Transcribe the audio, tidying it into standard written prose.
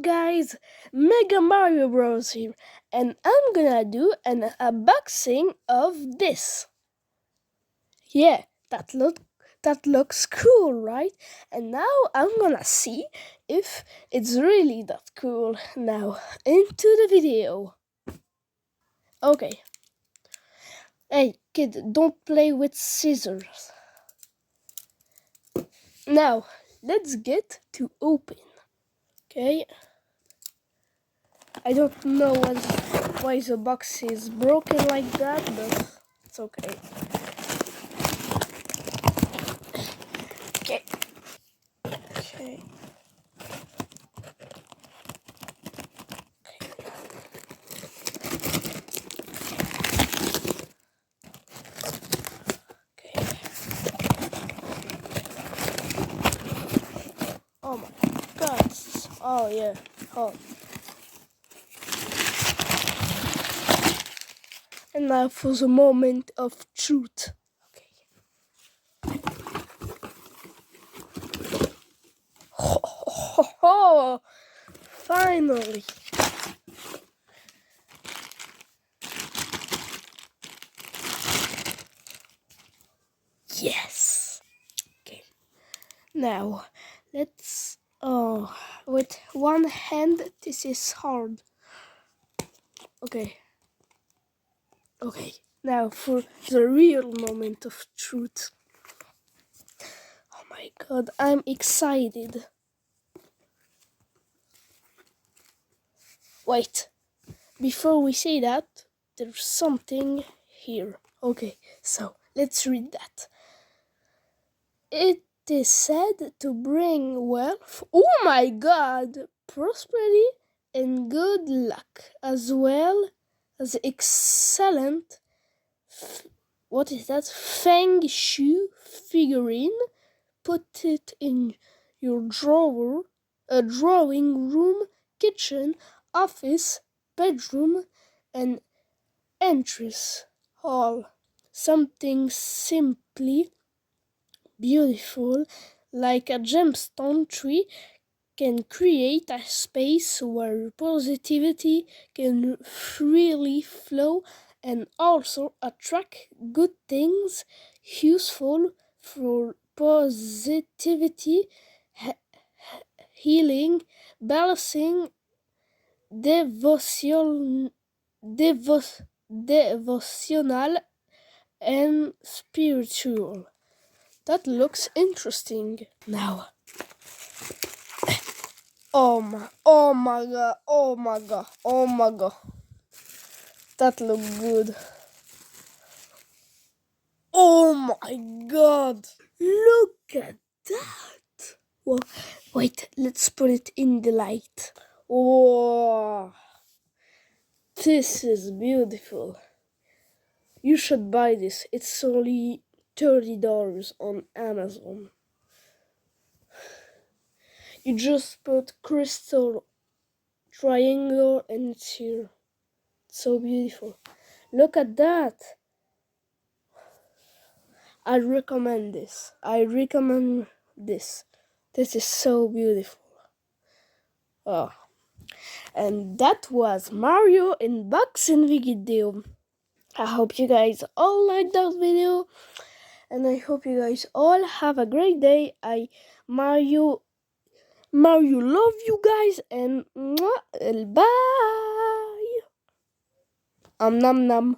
guys, Mega Mario Bros here, and I'm gonna do an unboxing of this. Yeah, that looks cool, right? And now I'm gonna see if it's really that cool. Now into the video. Okay. Hey kid, don't play with scissors. Now let's get to open. Okay. I don't know why the box is broken like that, but it's okay. Okay. Okay. Okay. Oh my god. Oh yeah. Oh. And now for the moment of truth. Okay. Oh, finally. Yes. Okay. Now let's. Oh, with one hand, this is hard. Okay. Okay. Now for the real moment of truth. Oh my god, I'm excited. Wait, before we say that, there's something here. Okay, so let's read that. It is said to bring wealth, oh my god, prosperity and good luck, as well as excellent, what is that, feng shui figurine. Put it in your drawer, a drawing room, kitchen, office, bedroom, and entrance hall. Something simply beautiful, like a gemstone tree, can create a space where positivity can freely flow and also attract good things useful for positivity, healing, balancing, devotional, and spiritual. That looks interesting. Now, oh my god, oh my god, oh my god. That looked good. Oh my god, look at that. Well, wait, let's put it in the light. Oh, this is beautiful. You should buy this. It's only $30 on Amazon. You just put crystal triangle and it's here. It's so beautiful. Look at that. I recommend this. This is so beautiful. Oh. And that was Mario unboxing video. I hope you guys all liked that video. And I hope you guys all have a great day. Mario love you guys and bye. Nam nam.